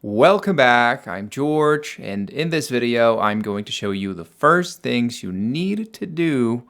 Welcome back, I'm George, and in this video, I'm going to show you the first things you need to do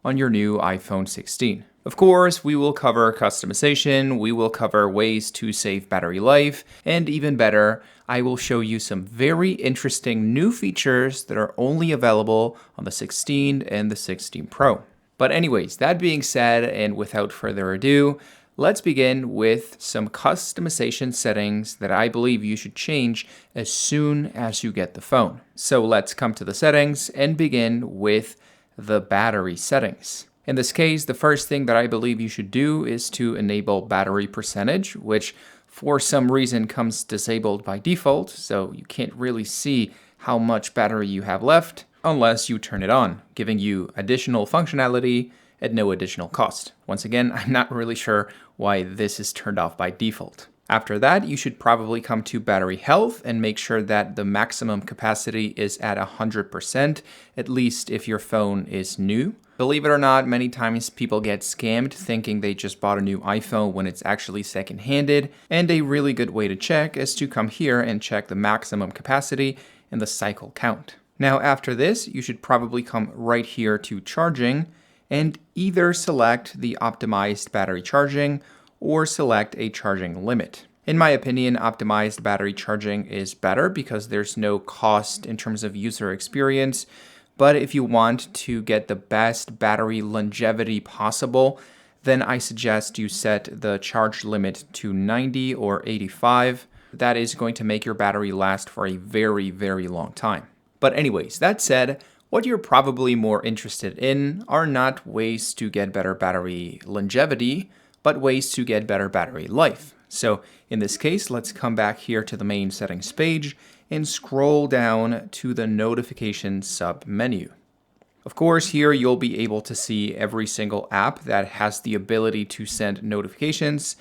on your new iPhone 16. Of course, we will cover customization, we will cover ways to save battery life, and even better, I will show you some very interesting new features that are only available on the 16 and the 16 Pro. But anyways, that being said, and without further ado, let's begin with some customization settings that I believe you should change as soon as you get the phone. So let's come to the settings and begin with the battery settings. In this case, the first thing that I believe you should do is to enable battery percentage, which for some reason comes disabled by default, so you can't really see how much battery you have left unless you turn it on, giving you additional functionality at no additional cost. Once again, I'm not really sure why this is turned off by default. After that, you should probably come to battery health and make sure that the maximum capacity is at 100%, at least if your phone is new. Believe it or not, many times people get scammed thinking they just bought a new iPhone when it's actually second-handed, and a really good way to check is to come here and check the maximum capacity and the cycle count. Now after this, you should probably come right here to charging and either select the optimized battery charging or select a charging limit. In my opinion, optimized battery charging is better because there's no cost in terms of user experience. But if you want to get the best battery longevity possible, then I suggest you set the charge limit to 90 or 85. That is going to make your battery last for a very, very long time. But anyways, that said, what you're probably more interested in are not ways to get better battery longevity, but ways to get better battery life. So in this case, let's come back here to the main settings page and scroll down to the notification sub-menu. Of course, here you'll be able to see every single app that has the ability to send notifications,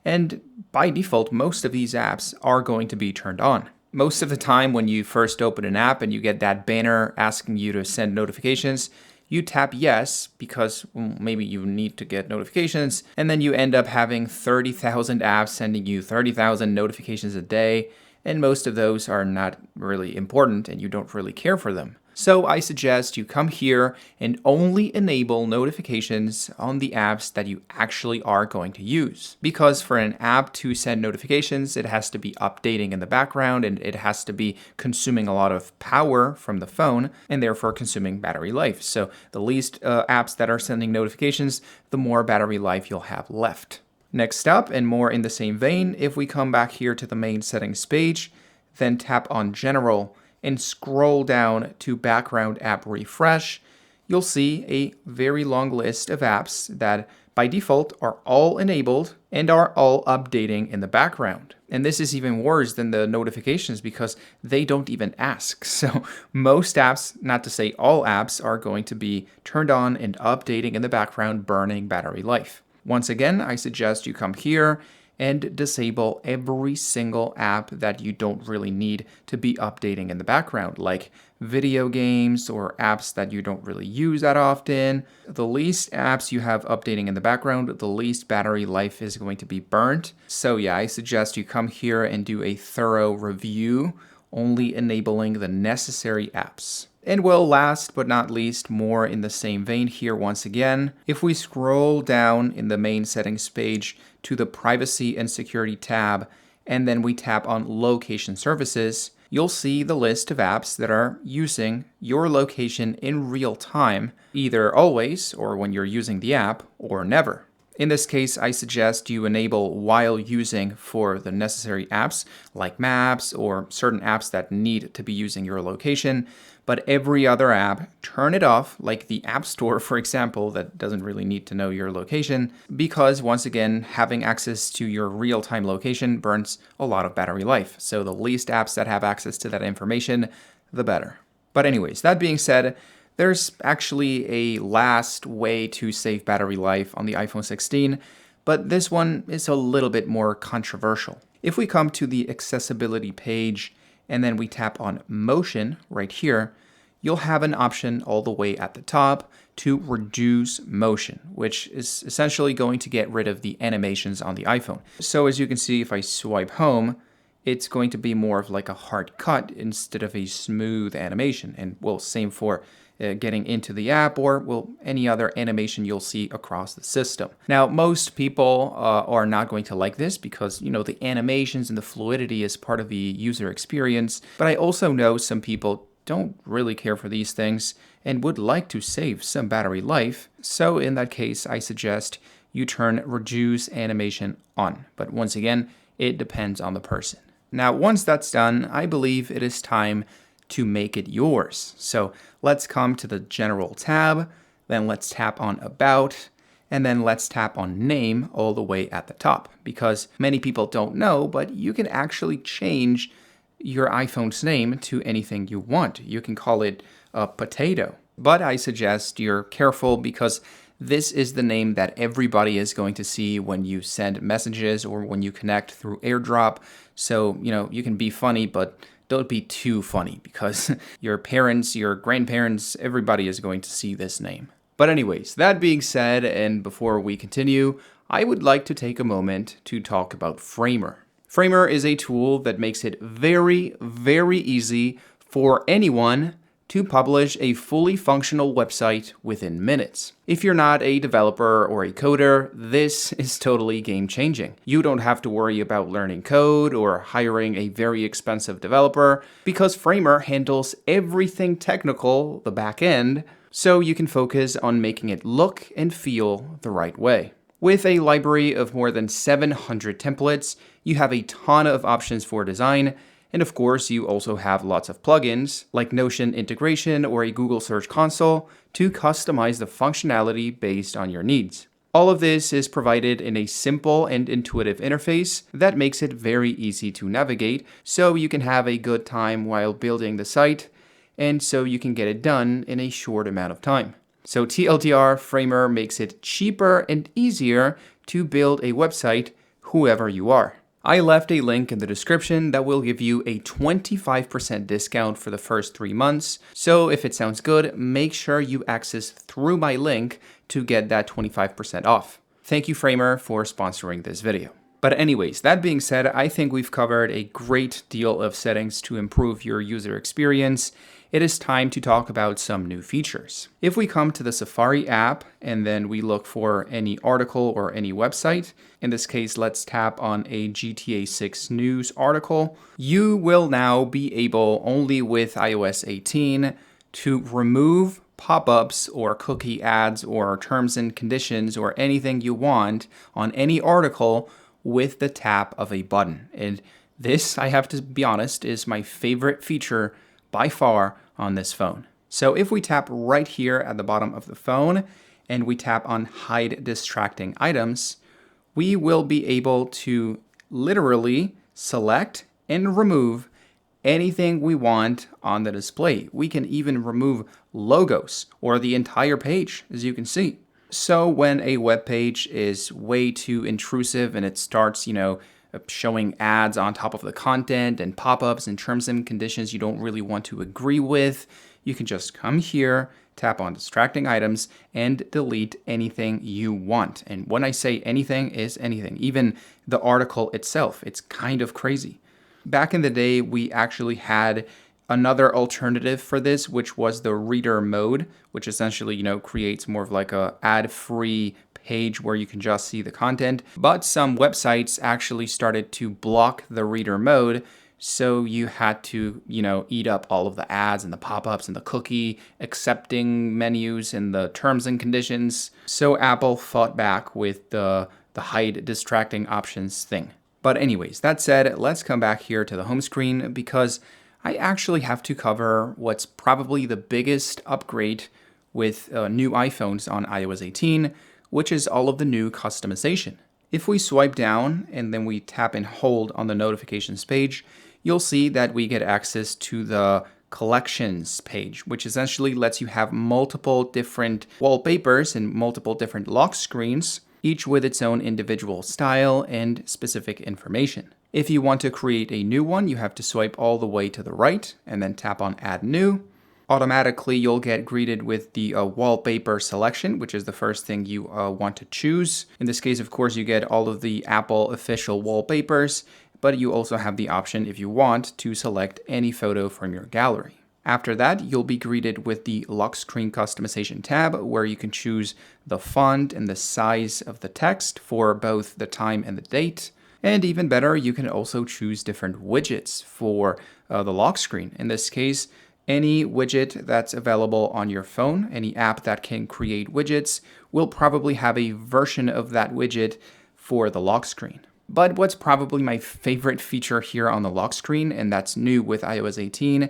and by default, most of these apps are going to be turned on. Most of the time when you first open an app and you get that banner asking you to send notifications, you tap yes because maybe you need to get notifications, and then you end up having 30,000 apps sending you 30,000 notifications a day, and most of those are not really important and you don't really care for them. So I suggest you come here and only enable notifications on the apps that you actually are going to use. Because for an app to send notifications, it has to be updating in the background and it has to be consuming a lot of power from the phone and therefore consuming battery life. So the least apps that are sending notifications, the more battery life you'll have left. Next up, and more in the same vein, if we come back here to the main settings page, then tap on General and scroll down to Background App Refresh, you'll see a very long list of apps that by default are all enabled and are all updating in the background. And this is even worse than the notifications because they don't even ask. So most apps, not to say all apps, are going to be turned on and updating in the background, burning battery life. Once again, I suggest you come here and disable every single app that you don't really need to be updating in the background, like video games or apps that you don't really use that often. The least apps you have updating in the background, the least battery life is going to be burnt. So yeah, I suggest you come here and do a thorough review, only enabling the necessary apps. And well, last but not least, more in the same vein here once again, if we scroll down in the main settings page to the privacy and security tab, and then we tap on location services, you'll see the list of apps that are using your location in real time, either always or when you're using the app or never. In this case, I suggest you enable while using for the necessary apps like Maps or certain apps that need to be using your location, but every other app, turn it off, like the App Store, for example, that doesn't really need to know your location, because once again, having access to your real-time location burns a lot of battery life. So the least apps that have access to that information, the better. But anyways, that being said, there's actually a last way to save battery life on the iPhone 16, but this one is a little bit more controversial. If we come to the accessibility page and then we tap on motion right here, you'll have an option all the way at the top to reduce motion, which is essentially going to get rid of the animations on the iPhone. So as you can see, if I swipe home, it's going to be more of like a hard cut instead of a smooth animation. And well, same for getting into the app or, well, any other animation you'll see across the system. Now, most people are not going to like this because, the animations and the fluidity is part of the user experience. But I also know some people don't really care for these things and would like to save some battery life. So in that case, I suggest you turn reduce animation on. But once again, it depends on the person. Now, once that's done, I believe it is time to make it yours. So let's come to the General tab, then let's tap on About, and then let's tap on Name all the way at the top. Because many people don't know, but you can actually change your iPhone's name to anything you want. You can call it a potato. But I suggest you're careful because this is the name that everybody is going to see when you send messages or when you connect through AirDrop. So, you can be funny, but don't be too funny because your parents, your grandparents, everybody is going to see this name. But anyways, that being said, and before we continue, I would like to take a moment to talk about Framer. Framer is a tool that makes it very, very easy for anyone to publish a fully functional website within minutes. If you're not a developer or a coder, this is totally game-changing. You don't have to worry about learning code or hiring a very expensive developer because Framer handles everything technical, the back end, so you can focus on making it look and feel the right way. With a library of more than 700 templates, you have a ton of options for design. And of course, you also have lots of plugins like Notion integration or a Google Search Console to customize the functionality based on your needs. All of this is provided in a simple and intuitive interface that makes it very easy to navigate, so you can have a good time while building the site, and so you can get it done in a short amount of time. So TLDR, Framer makes it cheaper and easier to build a website, whoever you are. I left a link in the description that will give you a 25% discount for the first 3 months. So if it sounds good, make sure you access through my link to get that 25% off. Thank you, Framer, for sponsoring this video. But anyways, that being said, I think we've covered a great deal of settings to improve your user experience. It is time to talk about some new features. If we come to the Safari app and then we look for any article or any website, in this case, let's tap on a GTA 6 news article, you will now be able, only with iOS 18, to remove pop-ups or cookie ads or terms and conditions or anything you want on any article with the tap of a button. And this, I have to be honest, is my favorite feature by far on this phone. So if we tap right here at the bottom of the phone and we tap on hide distracting items, we will be able to literally select and remove anything we want on the display. We can even remove logos or the entire page, as you can see. So when a web page is way too intrusive and it starts, showing ads on top of the content and pop-ups and terms and conditions you don't really want to agree with, you can just come here, tap on distracting items, and delete anything you want. And when I say anything, is anything, even the article itself. It's kind of crazy. Back in the day, we actually had another alternative for this, which was the reader mode, which essentially, creates more of like a ad-free page where you can just see the content. But some websites actually started to block the reader mode, so you had to, eat up all of the ads and the pop-ups and the cookie accepting menus and the terms and conditions. So Apple fought back with the hide distracting options thing. But anyways, that said, let's come back here to the home screen because I actually have to cover what's probably the biggest upgrade with new iPhones on iOS 18, which is all of the new customization. If we swipe down and then we tap and hold on the notifications page, you'll see that we get access to the collections page, which essentially lets you have multiple different wallpapers and multiple different lock screens, each with its own individual style and specific information. If you want to create a new one, you have to swipe all the way to the right and then tap on Add New. Automatically, you'll get greeted with the wallpaper selection, which is the first thing you want to choose. In this case, of course, you get all of the Apple official wallpapers, but you also have the option, if you want, to select any photo from your gallery. After that, you'll be greeted with the lock screen customization tab, where you can choose the font and the size of the text for both the time and the date. And even better, you can also choose different widgets for the lock screen. In this case, any widget that's available on your phone, any app that can create widgets, will probably have a version of that widget for the lock screen. But what's probably my favorite feature here on the lock screen, and that's new with iOS 18,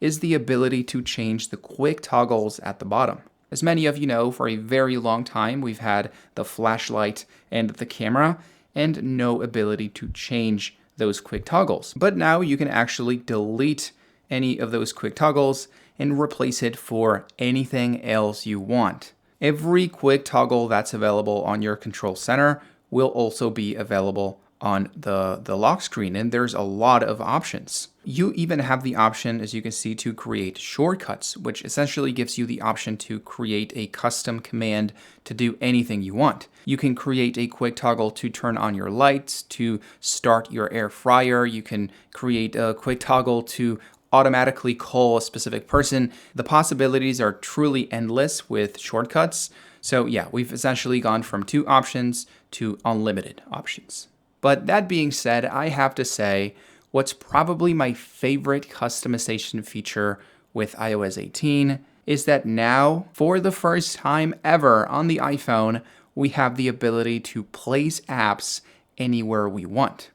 is the ability to change the quick toggles at the bottom. As many of you know, for a very long time, we've had the flashlight and the camera, and no ability to change those quick toggles. But now you can actually delete any of those quick toggles and replace it for anything else you want. Every quick toggle that's available on your control center will also be available on the lock screen, and there's a lot of options. You even have the option, as you can see, to create shortcuts, which essentially gives you the option to create a custom command to do anything you want. You can create a quick toggle to turn on your lights, to start your air fryer. You can create a quick toggle to automatically call a specific person. The possibilities are truly endless with shortcuts. So yeah, we've essentially gone from 2 options to unlimited options. But that being said, I have to say, what's probably my favorite customization feature with iOS 18 is that now, for the first time ever on the iPhone, we have the ability to place apps anywhere we want.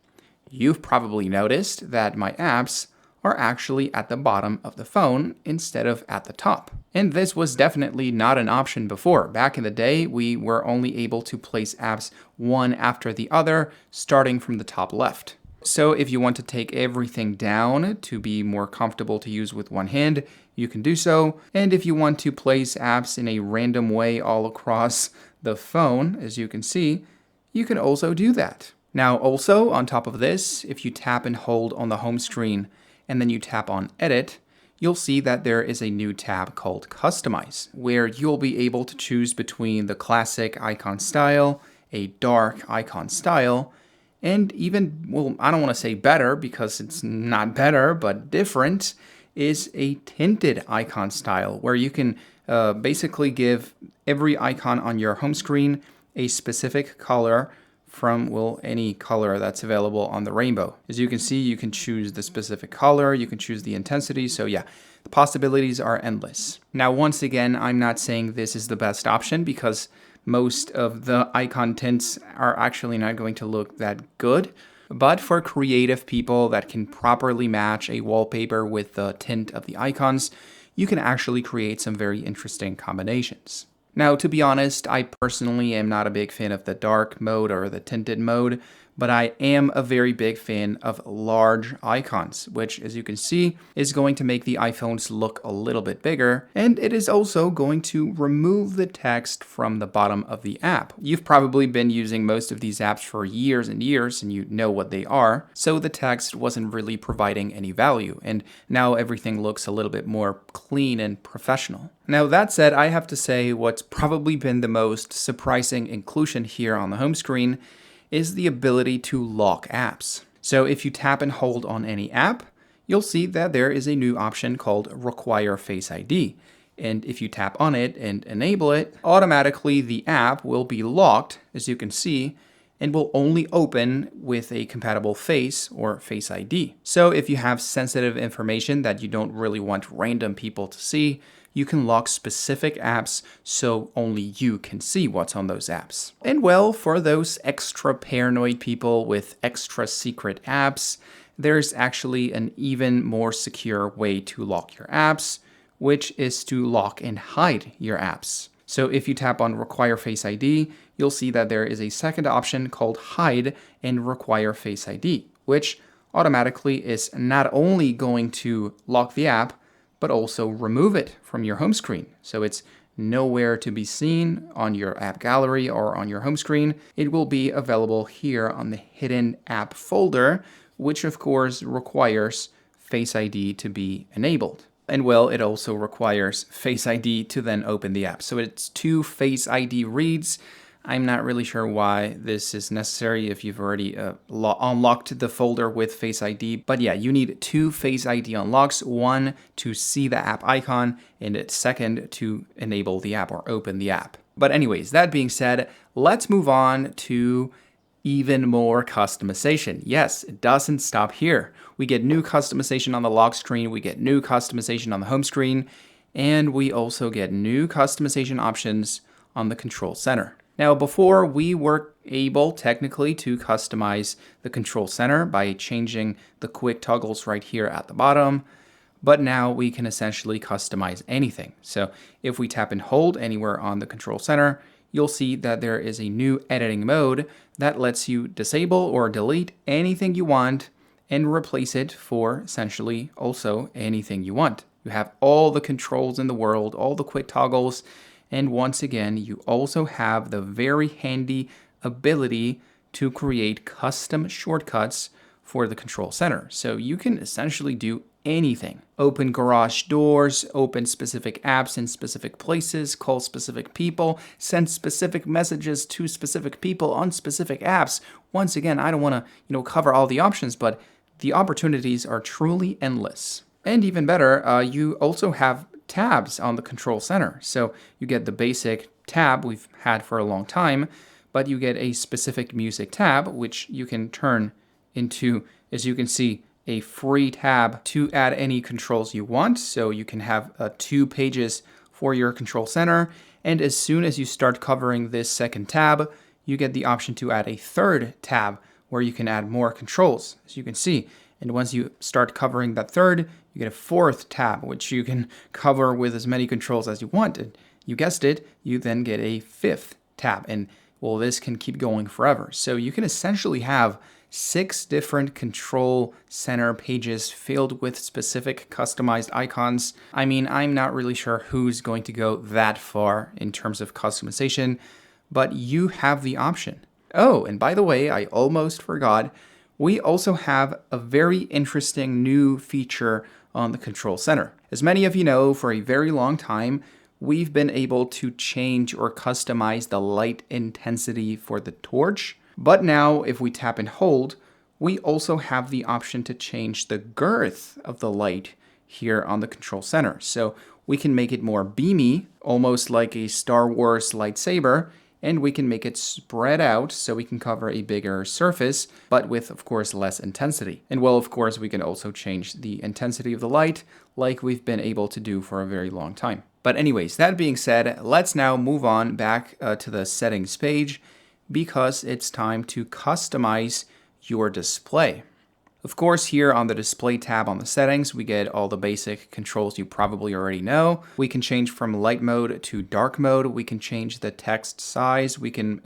You've probably noticed that my apps are actually at the bottom of the phone instead of at the top. And this was definitely not an option before. Back in the day, we were only able to place apps one after the other, starting from the top left. So if you want to take everything down to be more comfortable to use with one hand, you can do so. And if you want to place apps in a random way all across the phone, as you can see, you can also do that. Now, also on top of this, if you tap and hold on the home screen and then you tap on Edit, you'll see that there is a new tab called Customize, where you'll be able to choose between the classic icon style, a dark icon style, and even, well, I don't want to say better because it's not better, but different, is a tinted icon style, where you can basically give every icon on your home screen a specific color from, well, any color that's available on the rainbow. As you can see, you can choose the specific color, you can choose the intensity, so yeah, the possibilities are endless. Now, once again, I'm not saying this is the best option because most of the icon tints are actually not going to look that good, but for creative people that can properly match a wallpaper with the tint of the icons, you can actually create some very interesting combinations. Now, to be honest, I personally am not a big fan of the dark mode or the tinted mode, but I am a very big fan of large icons, which, as you can see, is going to make the iPhones look a little bit bigger, and it is also going to remove the text from the bottom of the app. You've probably been using most of these apps for years and years, and you know what they are, so the text wasn't really providing any value, and now everything looks a little bit more clean and professional. Now, that said, I have to say what's probably been the most surprising inclusion here on the home screen is the ability to lock apps. So if you tap and hold on any app, you'll see that there is a new option called Require Face ID. And if you tap on it and enable it, automatically the app will be locked, as you can see, and will only open with a compatible face or Face ID. So if you have sensitive information that you don't really want random people to see, you can lock specific apps so only you can see what's on those apps. And well, for those extra paranoid people with extra secret apps, there's actually an even more secure way to lock your apps, which is to lock and hide your apps. So if you tap on Require Face ID, you'll see that there is a second option called Hide and Require Face ID, which automatically is not only going to lock the app, but also remove it from your home screen. So it's nowhere to be seen on your app gallery or on your home screen. It will be available here on the hidden app folder, which of course requires Face ID to be enabled. And well, it also requires Face ID to then open the app. So it's 2 Face ID reads. I'm not really sure why this is necessary if you've already unlocked the folder with Face ID. But yeah, you need 2 Face ID unlocks, one to see the app icon, and second to enable the app or open the app. But anyways, that being said, let's move on to even more customization. Yes, it doesn't stop here. We get new customization on the lock screen, we get new customization on the home screen, and we also get new customization options on the control center. Now, before we were able technically to customize the control center by changing the quick toggles right here at the bottom, but now we can essentially customize anything. So if we tap and hold anywhere on the control center, you'll see that there is a new editing mode that lets you disable or delete anything you want and replace it for essentially also anything you want. You have all the controls in the world, all the quick toggles, and once again, you also have the very handy ability to create custom shortcuts for the control center. So you can essentially do anything. Open garage doors, open specific apps in specific places, call specific people, send specific messages to specific people on specific apps. Once again, I don't want to, cover all the options, but the opportunities are truly endless. And even better, you also have tabs on the control center. So you get the basic tab we've had for a long time, but you get a specific music tab, which you can turn into, as you can see, a free tab to add any controls you want. So you can have 2 pages for your control center. And as soon as you start covering this second tab, you get the option to add a third tab where you can add more controls, as you can see. And once you start covering that third, you get a 4th tab, which you can cover with as many controls as you want. And you guessed it, you then get a 5th tab. And well, this can keep going forever. So you can essentially have 6 different control center pages filled with specific customized icons. I mean, I'm not really sure who's going to go that far in terms of customization, but you have the option. Oh, and by the way, I almost forgot, we also have a very interesting new feature on the control center. As many of you know, for a very long time, we've been able to change or customize the light intensity for the torch. But now if we tap and hold, we also have the option to change the girth of the light here on the control center. So we can make it more beamy, almost like a Star Wars lightsaber, and we can make it spread out so we can cover a bigger surface, but with, of course, less intensity. And well, of course, we can also change the intensity of the light like we've been able to do for a very long time. But anyways, that being said, let's now move on back to the settings page because it's time to customize your display. Of course, here on the display tab on the settings, we get all the basic controls you probably already know. We can change from light mode to dark mode. We can change the text size. We can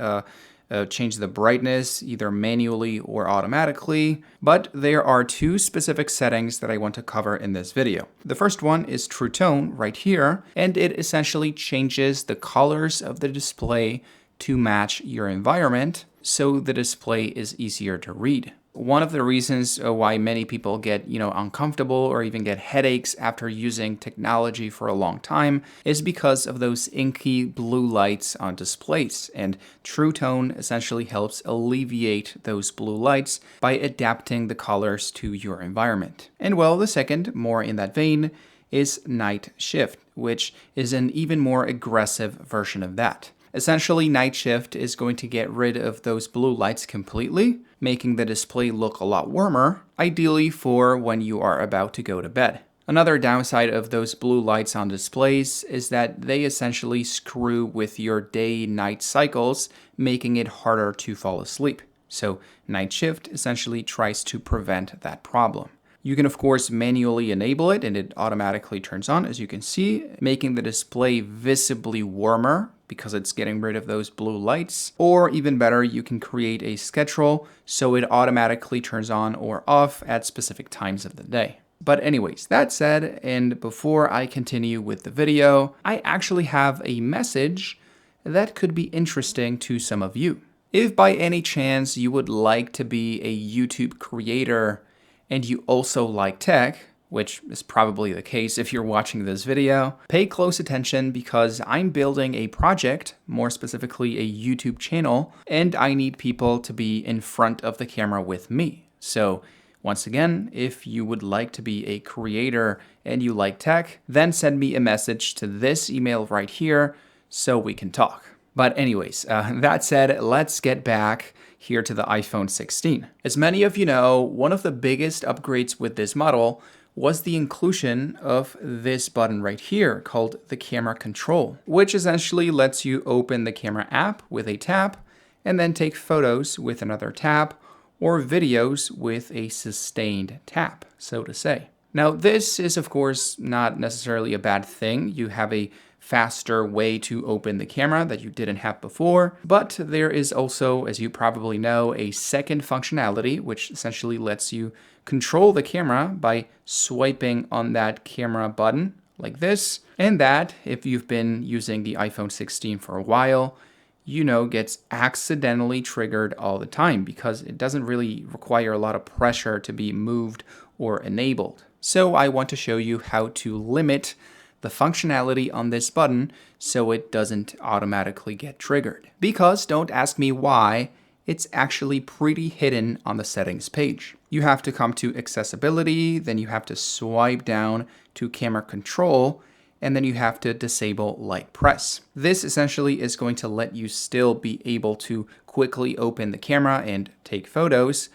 change the brightness either manually or automatically. But there are 2 specific settings that I want to cover in this video. The first one is True Tone right here, and it essentially changes the colors of the display to match your environment so the display is easier to read. One of the reasons why many people get, uncomfortable or even get headaches after using technology for a long time is because of those inky blue lights on displays. And True Tone essentially helps alleviate those blue lights by adapting the colors to your environment. And well, the second, more in that vein, is Night Shift, which is an even more aggressive version of that. Essentially, Night Shift is going to get rid of those blue lights completely, making the display look a lot warmer, ideally for when you are about to go to bed. Another downside of those blue lights on displays is that they essentially screw with your day-night cycles, making it harder to fall asleep. So Night Shift essentially tries to prevent that problem. You can, of course, manually enable it and it automatically turns on, as you can see, making the display visibly warmer because it's getting rid of those blue lights. Or even better, you can create a schedule so it automatically turns on or off at specific times of the day. But anyways, that said, and before I continue with the video, I actually have a message that could be interesting to some of you. If by any chance you would like to be a YouTube creator and you also like tech, which is probably the case if you're watching this video, pay close attention because I'm building a project, more specifically a YouTube channel, and I need people to be in front of the camera with me. So once again, if you would like to be a creator and you like tech, then send me a message to this email right here so we can talk. But anyways, that said, let's get back here to the iPhone 16. As many of you know, one of the biggest upgrades with this model was the inclusion of this button right here called the camera control, which essentially lets you open the camera app with a tap and then take photos with another tap or videos with a sustained tap, so to say. Now, this is of course not necessarily a bad thing. You have a faster way to open the camera that you didn't have before, but there is also, as you probably know, a second functionality which essentially lets you control the camera by swiping on that camera button like this, and that, if you've been using the iPhone 16 for a while, you know gets accidentally triggered all the time because it doesn't really require a lot of pressure to be moved or enabled. So I want to show you how to limit the functionality on this button so it doesn't automatically get triggered. Because don't ask me why, it's actually pretty hidden on the settings page. You have to come to accessibility, then you have to swipe down to camera control, and then you have to disable light press. This essentially is going to let you still be able to quickly open the camera and take photos,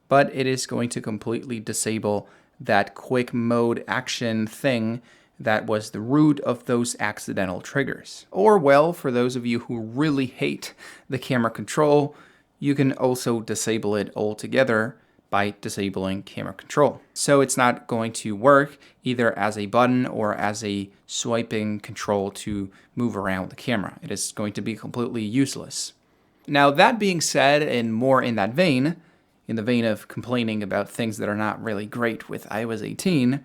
but it is going to completely disable that quick mode action thing that was the root of those accidental triggers. Or, well, for those of you who really hate the camera control, you can also disable it altogether by disabling camera control. So it's not going to work either as a button or as a swiping control to move around the camera. It is going to be completely useless. Now, that being said, and more in that vein, in the vein of complaining about things that are not really great with iOS 18,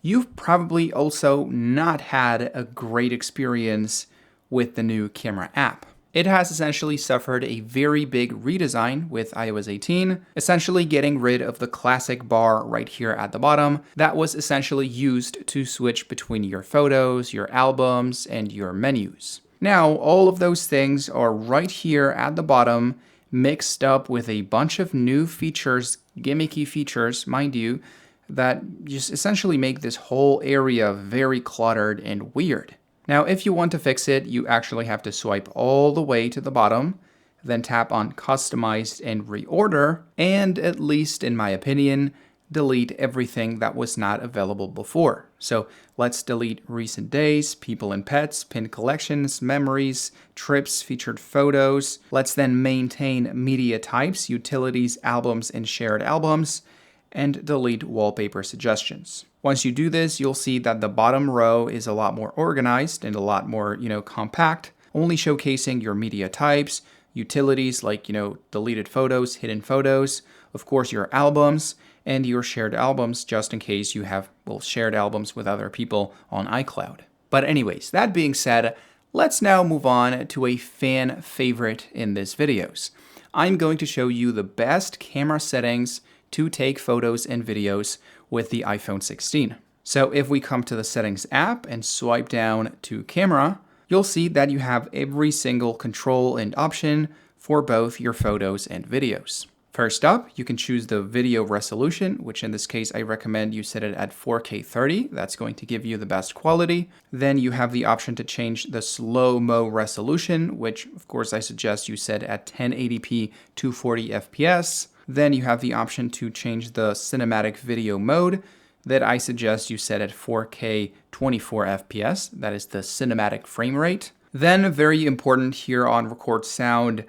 you've probably also not had a great experience with the new camera app. It has essentially suffered a very big redesign with iOS 18, essentially getting rid of the classic bar right here at the bottom that was essentially used to switch between your photos, your albums, and your menus. Now, all of those things are right here at the bottom, mixed up with a bunch of new features, gimmicky features, mind you, that just essentially make this whole area very cluttered and weird. Now, if you want to fix it, you actually have to swipe all the way to the bottom, then tap on Customize and Reorder, and at least in my opinion, delete everything that was not available before. So let's delete recent days, people and pets, pinned collections, memories, trips, featured photos. Let's then maintain media types, utilities, albums, and shared albums, and delete wallpaper suggestions. Once you do this, you'll see that the bottom row is a lot more organized and a lot more, compact, only showcasing your media types, utilities like, deleted photos, hidden photos, of course, your albums, and your shared albums, just in case you have, shared albums with other people on iCloud. But anyways, that being said, let's now move on to a fan favorite in this videos. I'm going to show you the best camera settings to take photos and videos with the iPhone 16. So if we come to the Settings app and swipe down to Camera, you'll see that you have every single control and option for both your photos and videos. First up, you can choose the video resolution, which in this case I recommend you set it at 4K 30. That's going to give you the best quality. Then you have the option to change the slow-mo resolution, which of course I suggest you set at 1080p 240 FPS. Then you have the option to change the cinematic video mode that I suggest you set at 4K 24 FPS. That is the cinematic frame rate. Then, very important here on Record Sound,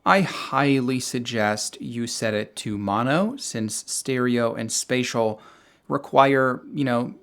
I highly suggest you set it to mono, since stereo and spatial require,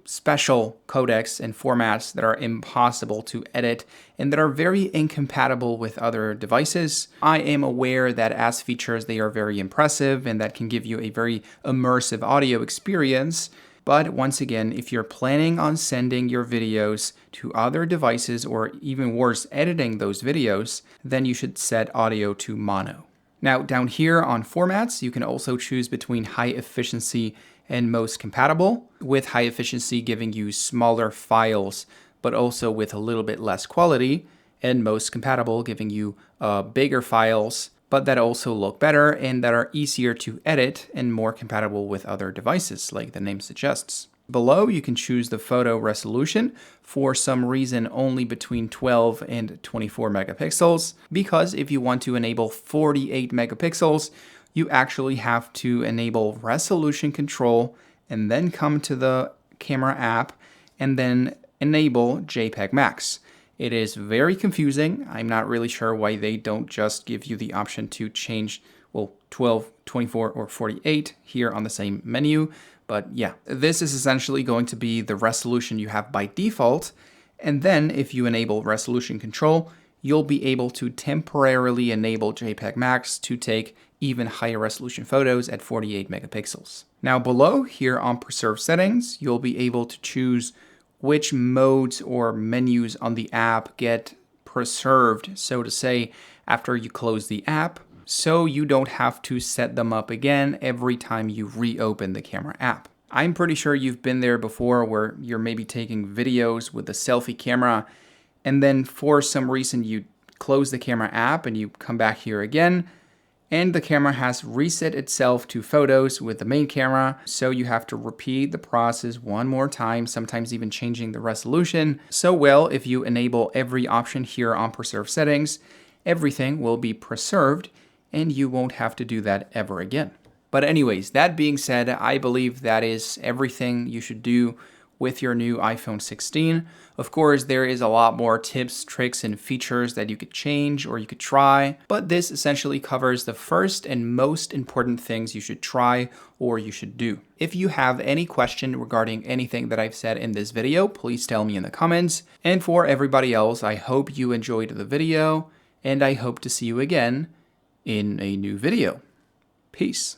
special codecs and formats that are impossible to edit and that are very incompatible with other devices. I am aware that as features, they are very impressive and that can give you a very immersive audio experience. But once again, if you're planning on sending your videos to other devices or even worse, editing those videos, then you should set audio to mono. Now, down here on formats, you can also choose between high efficiency and most compatible, with high efficiency giving you smaller files, but also with a little bit less quality, and most compatible giving you bigger files, but that also look better and that are easier to edit and more compatible with other devices, like the name suggests. Below, you can choose the photo resolution, for some reason only between 12 and 24 megapixels, because if you want to enable 48 megapixels, you actually have to enable resolution control and then come to the camera app and then enable JPEG Max. It is very confusing. I'm not really sure why they don't just give you the option to change, well, 12, 24, or 48 here on the same menu. But yeah, this is essentially going to be the resolution you have by default. And then if you enable resolution control, you'll be able to temporarily enable JPEG Max to take even higher resolution photos at 48 megapixels. Now below here on preserve settings, you'll be able to choose which modes or menus on the app get preserved, so to say, after you close the app, so you don't have to set them up again every time you reopen the camera app. I'm pretty sure you've been there before where you're maybe taking videos with a selfie camera and then for some reason you close the camera app and you come back here again and the camera has reset itself to photos with the main camera, so you have to repeat the process one more time, sometimes even changing the resolution. So well, if you enable every option here on preserve settings, everything will be preserved and you won't have to do that ever again. But anyways, that being said, I believe that is everything you should do with your new iPhone 16. Of course, there is a lot more tips, tricks, and features that you could change or you could try, but this essentially covers the first and most important things you should try or you should do. If you have any question regarding anything that I've said in this video, please tell me in the comments. And for everybody else, I hope you enjoyed the video, and I hope to see you again in a new video. Peace.